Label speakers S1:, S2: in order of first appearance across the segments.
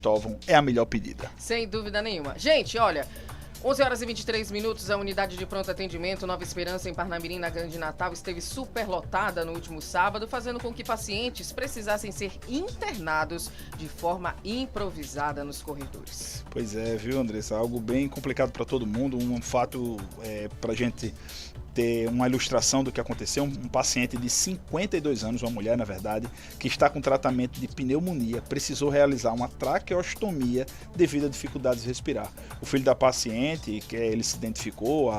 S1: Cristóvão é a melhor pedida.
S2: Sem dúvida nenhuma. Gente, olha, 11 horas e 23 minutos, a unidade de pronto atendimento Nova Esperança em Parnamirim, na Grande Natal, esteve superlotada no último sábado, fazendo com que pacientes precisassem ser internados de forma improvisada nos corredores.
S1: Pois é, viu, Andressa? Algo bem complicado para todo mundo, um fato para a gente ter uma ilustração do que aconteceu. Um paciente de 52 anos, uma mulher na verdade, que está com tratamento de pneumonia, precisou realizar uma traqueostomia devido a dificuldades de respirar. O filho da paciente, que ele se identificou,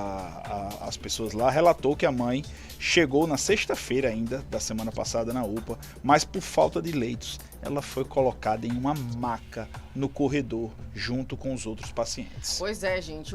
S1: as pessoas lá, relatou que a mãe chegou na sexta-feira ainda, da semana passada, na UPA, mas por falta de leitos, ela foi colocada em uma maca no corredor, junto com os outros pacientes.
S2: Pois é, gente.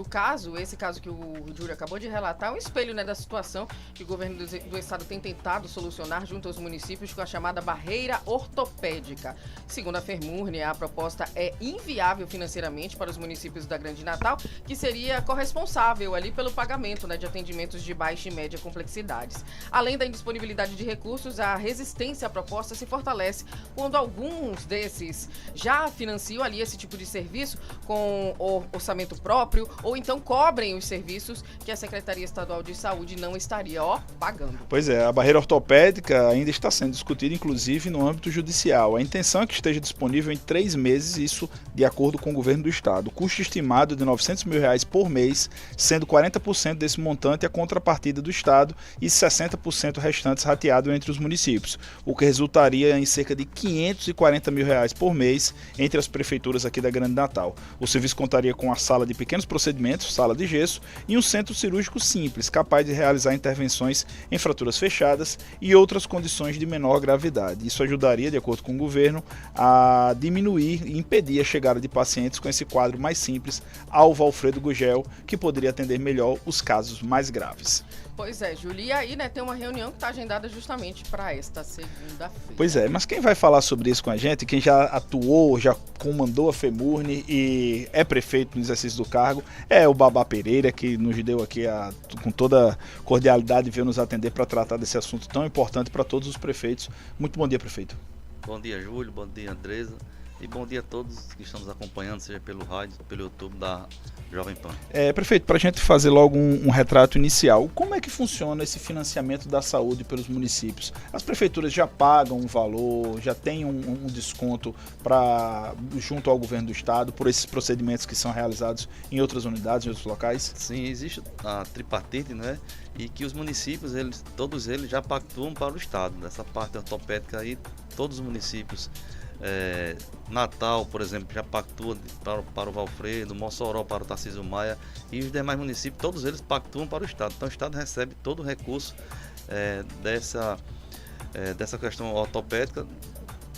S2: Esse caso que o Júlio acabou de relatar, é um espelho, né, da situação que o governo do estado tem tentado solucionar junto aos municípios com a chamada barreira ortopédica. Segundo a Fermurne, a proposta é inviável financeiramente para os municípios da Grande Natal, que seria corresponsável ali pelo pagamento, né, de atendimentos de baixa e média complexidades. Além da indisponibilidade de recursos, a resistência à proposta se fortalece quando alguns desses já financiam ali esse tipo de serviço com o orçamento próprio, ou então cobrem os serviços que a Secretaria Estadual de Saúde não estaria, pagando.
S1: Pois é, a barreira ortopédica ainda está sendo discutida, inclusive, no âmbito judicial. A intenção é que esteja disponível em 3 meses, isso de acordo com o governo do estado. O custo estimado de R$900 mil por mês, sendo 40% desse montante a contrapartida do estado e 60% restantes rateado entre os municípios, o que resultaria em cerca de R$540 mil por mês entre as prefeituras aqui da Grande Natal. O serviço contaria com a sala de pequenos procedimentos, sala de gesso, e um centro cirúrgico simples, capaz de realizar intervenções em fraturas fechadas e outras condições de menor gravidade. Isso ajudaria, de acordo com o governo, a diminuir e impedir a chegada de pacientes com esse quadro mais simples ao Valfredo Gugel, que poderia atender melhor os casos mais graves.
S2: Pois é, Júlia, e aí, né, tem uma reunião que está agendada justamente para esta segunda-feira.
S1: Pois é, mas quem vai falar sobre isso com a gente, quem já atuou, já comandou a Fermurne e é prefeito no exercício do cargo, é o Babá Pereira, que nos deu aqui com toda cordialidade, veio nos atender para tratar desse assunto tão importante para todos os prefeitos. Muito bom dia, prefeito.
S3: Bom dia, Júlio, bom dia, Andresa, e bom dia a todos que estão nos acompanhando, seja pelo rádio ou pelo YouTube da Jovem Pan.
S1: Prefeito, para a gente fazer logo um retrato inicial, como é que funciona esse financiamento da saúde pelos municípios? As prefeituras já pagam um valor, já tem um desconto junto ao governo do estado por esses procedimentos que são realizados em outras unidades, em outros locais?
S3: Sim, existe a tripartite, né? E que os municípios, todos eles já pactuam para o estado. Nessa parte ortopédica aí, todos os municípios, Natal, por exemplo, já pactua para o Valfredo, Mossoró para o Tarcísio Maia, e os demais municípios, todos eles pactuam para o estado. Então o estado recebe todo o recurso dessa questão ortopédica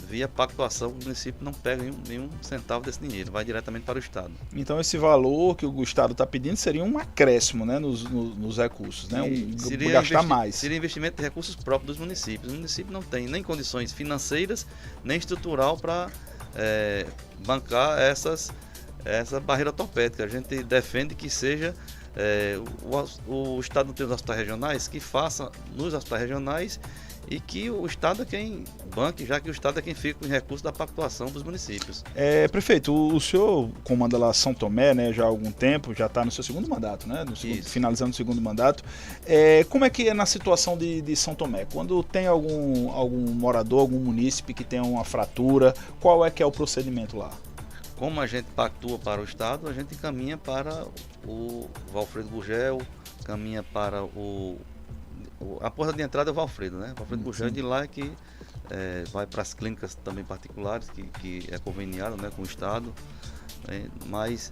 S3: via pactuação. O município não pega nenhum centavo desse dinheiro, vai diretamente para o estado.
S1: Então esse valor que o estado está pedindo seria um acréscimo, né, nos recursos, né? Gastar mais.
S3: Seria investimento de recursos próprios dos municípios. O município não tem nem condições financeiras, nem estrutural para bancar essa barreira ortopédica. A gente defende que seja o estado não tem os hospitais regionais, que faça nos hospitais regionais, e que o estado é quem banque, já que o estado é quem fica com os recursos da pactuação dos municípios.
S1: Prefeito, o senhor comanda lá São Tomé, né, já há algum tempo, já está no seu segundo mandato, né, finalizando o segundo mandato. Como é que é na situação de São Tomé? Quando tem algum morador, algum munícipe que tem uma fratura, qual é que é o procedimento lá?
S3: Como a gente pactua para o estado, a gente caminha para o Valfredo Gugel, caminha para a porta de entrada é o Valfredo, né? O Valfredo Gugel, de lá é que vai para as clínicas também particulares, que é conveniado, né, com o estado, mas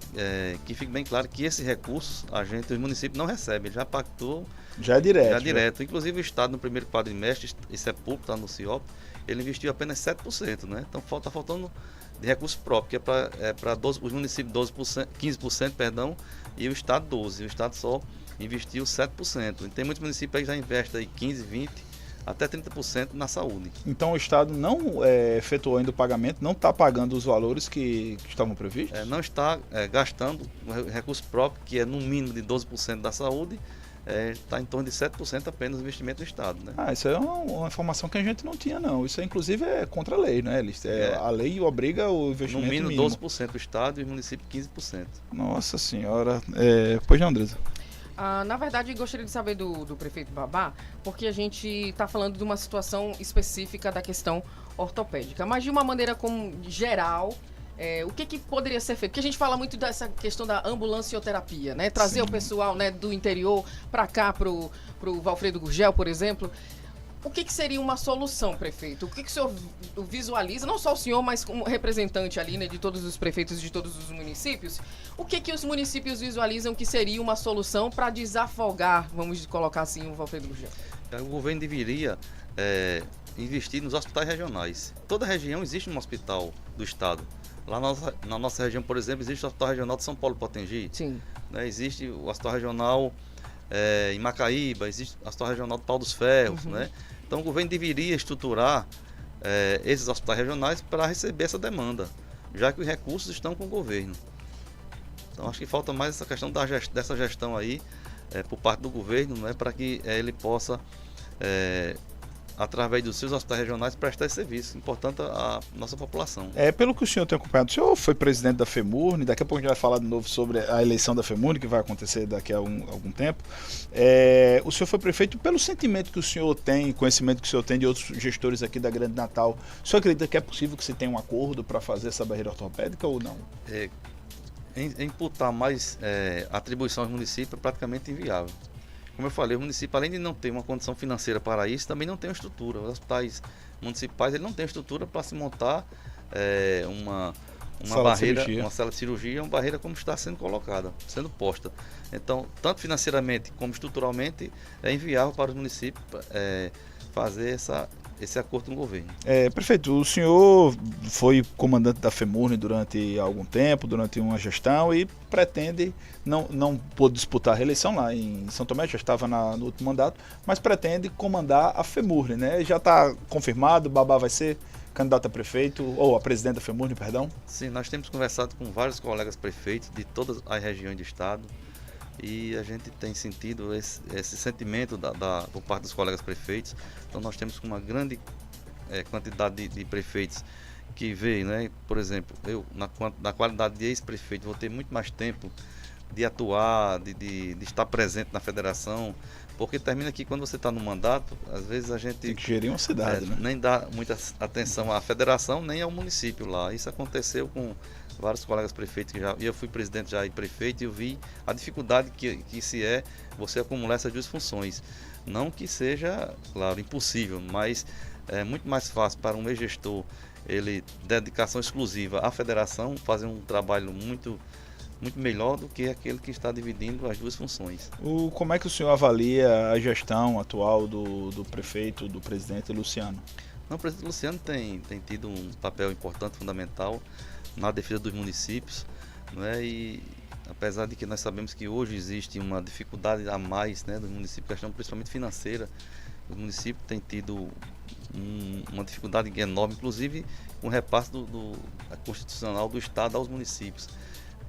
S3: que fique bem claro que esse recurso os municípios não recebem, já pactuam.
S1: Já é direto.
S3: Inclusive o estado no primeiro quadrimestre, isso é público, está no CIOP, ele investiu apenas 7%, né? Então está faltando de recurso próprio, que é para os municípios 15%, perdão, e o estado 12%. O estado só investiu 7%. E tem muitos municípios aí que já investem aí 15%, 20%, até 30% na saúde.
S1: Então o estado não efetuou ainda o pagamento, não está pagando os valores que estavam previstos?
S3: Não está gastando recurso próprio, que é no mínimo de 12% da saúde, está em torno de 7% apenas do investimento do Estado. Né?
S1: Isso é uma informação que a gente não tinha, não. Isso, inclusive, é contra a lei, né? A lei obriga o investimento
S3: no mínimo. 12% do Estado e o município 15%.
S1: Nossa Senhora. Pois não, Andresa?
S2: Na verdade, gostaria de saber do prefeito Babá, porque a gente está falando de uma situação específica da questão ortopédica, mas de uma maneira geral, o que poderia ser feito? Porque a gente fala muito dessa questão da ambulancioterapia, né? Trazer o pessoal, né, do interior para cá, pro Valfredo Gurgel, por exemplo. O que seria uma solução, prefeito? O que o senhor visualiza, não só o senhor, mas como representante ali, né, de todos os prefeitos de todos os municípios, o que os municípios visualizam que seria uma solução para desafogar, vamos colocar assim, o Valfredo Gurgel?
S3: O governo deveria investir nos hospitais regionais. Toda região existe um hospital do Estado. Lá na nossa região, por exemplo, existe o Hospital Regional de São Paulo Potengi.
S2: Sim.
S3: Né? Existe o Hospital Regional em Macaíba, existe o Hospital Regional do Pau dos Ferros.
S2: Uhum.
S3: Né? Então o governo deveria estruturar esses hospitais regionais para receber essa demanda, já que os recursos estão com o governo. Então acho que falta mais essa questão dessa gestão aí, por parte do governo, né? Para que ele possa, através dos seus hospitais regionais, prestar esse serviço importante à nossa população.
S1: Pelo que o senhor tem acompanhado, o senhor foi presidente da FEMURNE, daqui a pouco a gente vai falar de novo sobre a eleição da FEMURNE, que vai acontecer daqui a algum tempo. O senhor foi prefeito, pelo sentimento que o senhor tem, conhecimento que o senhor tem de outros gestores aqui da Grande Natal, o senhor acredita que é possível que se tenha um acordo para fazer essa barreira ortopédica ou não?
S3: Imputar mais atribuição aos municípios é praticamente inviável. Como eu falei, o município, além de não ter uma condição financeira para isso, também não tem uma estrutura. Os hospitais municipais ele não tem estrutura para se montar uma barreira, uma sala de cirurgia, uma barreira como está sendo colocada, sendo posta. Então, tanto financeiramente como estruturalmente, é inviável para os municípios fazer esse acordo com o governo.
S1: Prefeito, o senhor foi comandante da FEMURNE durante algum tempo, durante uma gestão, e pretende, não pôde disputar a reeleição lá em São Tomé, já estava no último mandato, mas pretende comandar a FEMURNE, né? Já está confirmado, Babá vai ser candidato a prefeito, ou a presidente da FEMURNE, perdão?
S3: Sim, nós temos conversado com vários colegas prefeitos de todas as regiões do estado, e a gente tem sentido esse sentimento por parte dos colegas prefeitos. Então nós temos uma grande quantidade de prefeitos que veem, né? Por exemplo, eu na qualidade de ex-prefeito vou ter muito mais tempo de atuar, de estar presente na federação, porque termina que quando você está no mandato, às vezes a gente
S1: tem que gerir uma cidade, né?
S3: Nem dá muita atenção à federação nem ao município lá. Isso aconteceu com vários colegas prefeitos e eu fui presidente já e prefeito, e eu vi a dificuldade que você acumular essas duas funções. Não que seja, claro, impossível, mas é muito mais fácil para um ex-gestor ele dedicação exclusiva à federação, fazer um trabalho muito melhor do que aquele que está dividindo as duas funções.
S1: Como é que o senhor avalia a gestão atual do prefeito, do presidente Luciano?
S3: O presidente Luciano tem tido um papel importante, fundamental, na defesa dos municípios, não é? E apesar de que nós sabemos que hoje existe uma dificuldade a mais, né, dos municípios, questão principalmente financeira, os municípios têm tido uma dificuldade enorme, inclusive com o repasse constitucional do Estado aos municípios.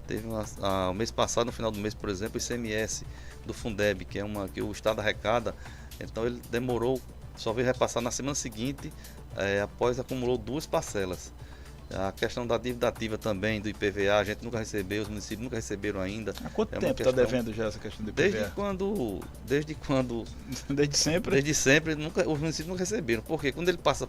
S3: Teve o mês passado, no final do mês, por exemplo, o ICMS do Fundeb, que que o Estado arrecada, então ele demorou, só veio repassar na semana seguinte, após acumulou 2 parcelas. A questão da dívida ativa também, do IPVA, a gente nunca recebeu, os municípios nunca receberam ainda.
S1: Há quanto tempo está devendo já essa questão do IPVA?
S3: Desde quando?
S1: Desde sempre?
S3: Desde sempre, os municípios nunca receberam. Porque quando ele passa,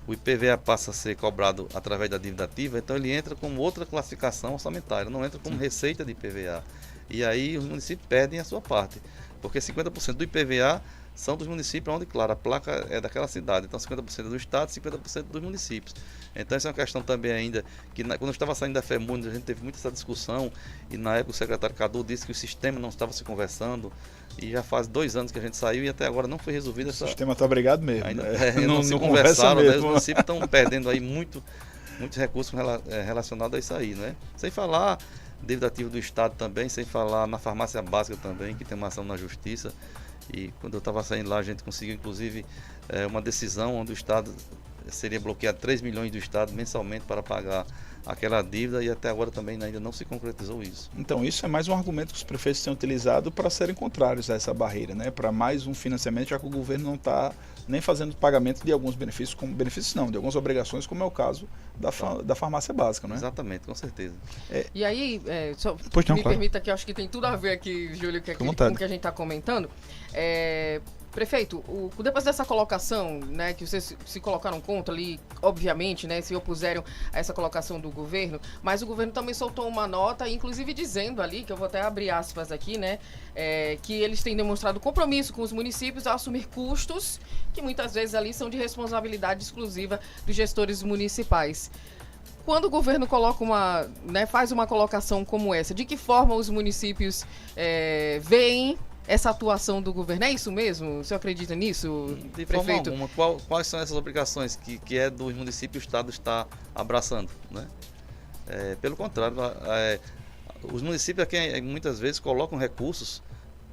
S3: o IPVA passa a ser cobrado através da dívida ativa, então ele entra como outra classificação orçamentária, não entra como receita de IPVA. E aí os municípios perdem a sua parte, porque 50% do IPVA são dos municípios onde, claro, a placa é daquela cidade. Então 50% é do Estado, 50% dos municípios. Então essa é uma questão também ainda, que quando eu estava saindo da FEMURNE, a gente teve muita essa discussão, e na época o secretário Cadu disse que o sistema não estava se conversando, e já faz 2 anos que a gente saiu e até agora não foi resolvido essa...
S1: O sistema está brigado mesmo.
S3: Ainda,
S1: não
S3: se conversaram, né? Os municípios estão perdendo aí muitos recursos relacionados a isso aí, né? Sem falar dívida ativa do Estado também, sem falar na farmácia básica também, que tem uma ação na Justiça. E quando eu estava saindo lá, a gente conseguiu inclusive uma decisão onde o Estado seria bloquear 3 milhões do Estado mensalmente para pagar aquela dívida, e até agora também ainda não se concretizou isso.
S1: Então isso é mais um argumento que os prefeitos têm utilizado para serem contrários a essa barreira, né? Para mais um financiamento, já que o governo não está nem fazendo pagamento de alguns benefícios, de algumas obrigações, como é o caso da farmácia básica, não é?
S3: Exatamente, com certeza.
S2: E aí, só
S1: Pois não,
S2: me
S1: claro.
S2: permita, que eu acho que tem tudo a ver aqui, Júlio, com o que a gente está comentando. Prefeito, depois dessa colocação, né, que vocês se colocaram contra ali, obviamente, né, se opuseram a essa colocação do governo, mas o governo também soltou uma nota, inclusive dizendo ali, que eu vou até abrir aspas aqui, né, que eles têm demonstrado compromisso com os municípios a assumir custos que muitas vezes ali são de responsabilidade exclusiva dos gestores municipais. Quando o governo coloca faz uma colocação como essa, de que forma os municípios veem essa atuação do governo? É isso mesmo? O senhor acredita nisso,
S3: De
S2: prefeito?
S3: forma alguma. Quais são essas obrigações que é dos municípios e o Estado está abraçando, né? Pelo contrário, os municípios aqui muitas vezes colocam recursos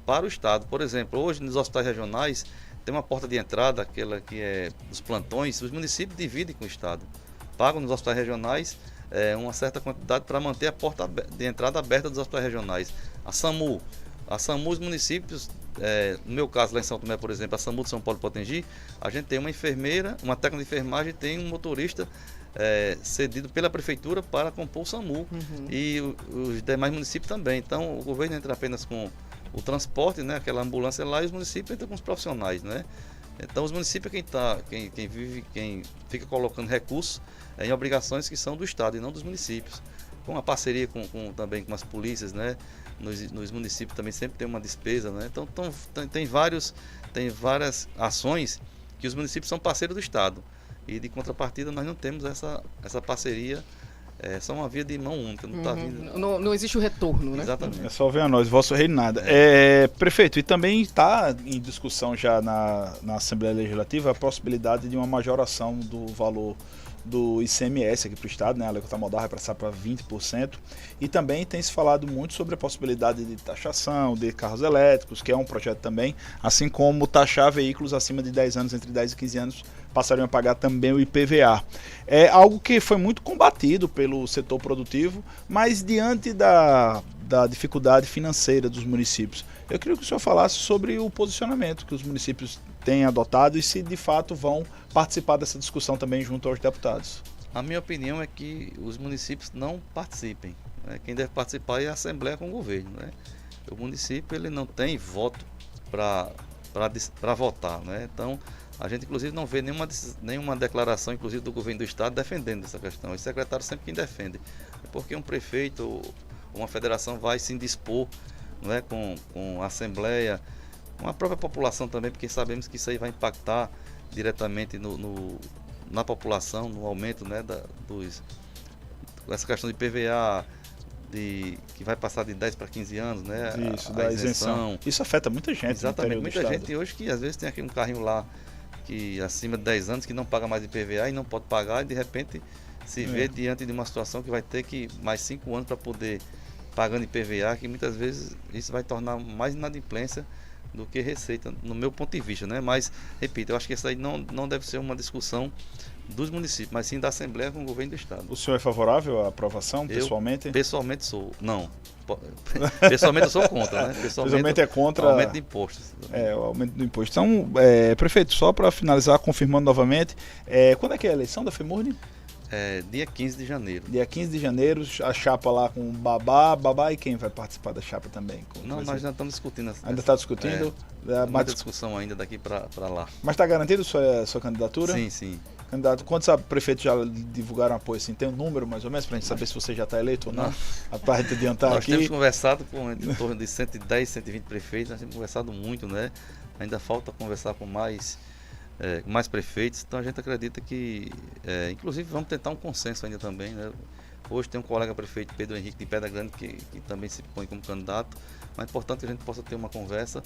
S3: para o Estado. Por exemplo, hoje nos hospitais regionais tem uma porta de entrada, aquela que é dos plantões, os municípios dividem com o Estado. Pagam nos hospitais regionais uma certa quantidade para manter a porta de entrada aberta dos hospitais regionais. A SAMU, os municípios, no meu caso lá em São Tomé, por exemplo, a SAMU de São Paulo e Potengi, a gente tem uma enfermeira, uma técnica de enfermagem, tem um motorista cedido pela prefeitura para compor o SAMU. E os demais municípios também. Então o governo entra apenas com o transporte, né, aquela ambulância lá, e os municípios entram com os profissionais, né? Então os municípios quem fica colocando recursos em obrigações que são do Estado e não dos municípios. Com a parceria também com as polícias, né? Nos municípios também sempre tem uma despesa, né? Então tem várias ações que os municípios são parceiros do Estado. E de contrapartida nós não temos essa parceria, só uma via de mão única.
S2: Não existe o retorno, né?
S3: Exatamente.
S1: É só ver a nós, vosso reino nada. Prefeito, e também está em discussão já na Assembleia Legislativa a possibilidade de uma majoração do valor do ICMS aqui para o Estado, né? A alíquota modal vai passar para 20%. E também tem se falado muito sobre a possibilidade de taxação de carros elétricos, que é um projeto também, assim como taxar veículos acima de 10 anos, entre 10 e 15 anos, passariam a pagar também o IPVA. É algo que foi muito combatido pelo setor produtivo, mas diante da dificuldade financeira dos municípios, eu queria que o senhor falasse sobre o posicionamento que os municípios têm adotado e se de fato vão participar dessa discussão também junto aos deputados.
S3: A minha opinião é que os municípios não participem, né? Quem deve participar é a Assembleia com o governo, né? O município ele não tem voto para votar, né? Então a gente inclusive não vê nenhuma declaração, inclusive do governo do Estado, defendendo essa questão. O secretário sempre quem defende, porque um prefeito ou uma federação vai se indispor, não é, com a Assembleia, com a própria população também, porque sabemos que isso aí vai impactar diretamente na população, no aumento, né, essa questão de PVA, que vai passar de 10 para 15 anos, né?
S1: Isso, da isenção. Isso afeta muita gente.
S3: Exatamente, muita gente hoje que às vezes tem aqui um carrinho lá que acima de 10 anos que não paga mais IPVA e não pode pagar, e de repente se vê diante de uma situação que vai ter que mais 5 anos para poder pagando IPVA, que muitas vezes isso vai tornar mais inadimplência do que receita, no meu ponto de vista, né? Mas, repito, eu acho que isso aí não deve ser uma discussão dos municípios, mas sim da Assembleia com o governo do Estado.
S1: O senhor é favorável à aprovação, pessoalmente?
S3: Pessoalmente sou. Não. Pessoalmente eu sou contra, né?
S1: Pessoalmente é contra
S3: o aumento de impostos.
S1: O aumento do imposto. Então, prefeito, só para finalizar, confirmando novamente, quando é que é a eleição da FEMURNE?
S3: Dia 15 de janeiro.
S1: Dia 15 de janeiro, a chapa lá com Babá e quem vai participar da chapa também?
S3: Nós já estamos discutindo.
S1: Ainda está discutindo?
S3: Muita discussão ainda daqui para lá.
S1: Mas está garantido sua candidatura?
S3: Sim.
S1: Candidato, quantos prefeitos já divulgaram apoio? Assim, tem um número mais ou menos para a gente saber se você já está eleito ou não? Para a gente adiantar
S3: nós
S1: aqui.
S3: Nós temos conversado com em torno de 110, 120 prefeitos, nós temos conversado muito, né? Ainda falta conversar com mais prefeitos, então a gente acredita que, inclusive, vamos tentar um consenso ainda também, né? Hoje tem um colega prefeito, Pedro Henrique de Pedra Grande, que também se põe como candidato, mas é importante que a gente possa ter uma conversa,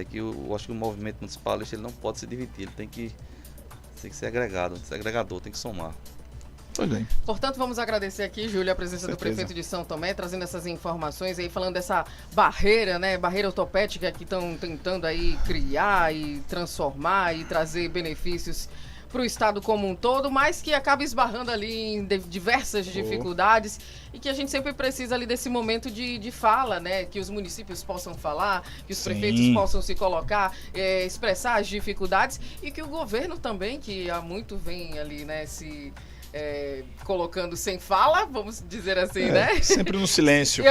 S3: que eu acho que o movimento municipalista ele não pode se dividir, ele tem que ser agregador, tem que somar.
S1: Pois bem.
S2: Portanto, vamos agradecer aqui, Júlio, a presença do prefeito de São Tomé, trazendo essas informações aí, falando dessa barreira, né, barreira ortopédica que estão tentando aí criar e transformar e trazer benefícios para o Estado como um todo, mas que acaba esbarrando ali em diversas dificuldades e que a gente sempre precisa ali desse momento de fala, né? Que os municípios possam falar, que os prefeitos possam se colocar, expressar as dificuldades e que o governo também, que há muito vem ali, né, colocando sem fala, vamos dizer assim, né?
S1: Sempre no silêncio.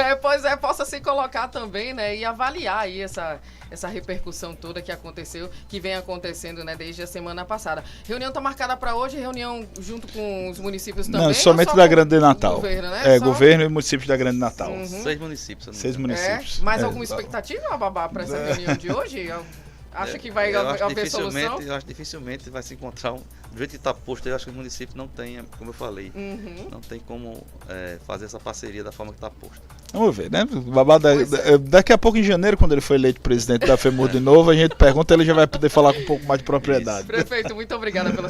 S2: Possa se colocar também, né? E avaliar aí essa repercussão toda que aconteceu, que vem acontecendo, né, desde a semana passada. Reunião está marcada para hoje, reunião junto com os municípios também?
S1: Não, somente da Grande Natal.
S2: Governo, né?
S1: Governo e municípios da Grande Natal.
S3: 6 municípios.
S1: 6 municípios.
S2: Mais alguma expectativa, Babá, para essa reunião de hoje? Acha que vai haver solução?
S3: Eu acho que dificilmente vai se encontrar do jeito que está posto, eu acho que o município não tem, como eu falei, não tem como fazer essa parceria da forma que está posto.
S1: Vamos ver, né? Daqui a pouco, em janeiro, quando ele for eleito presidente da FEMUR de novo, a gente pergunta, ele já vai poder falar com um pouco mais de propriedade.
S2: Prefeito, muito obrigada pela sua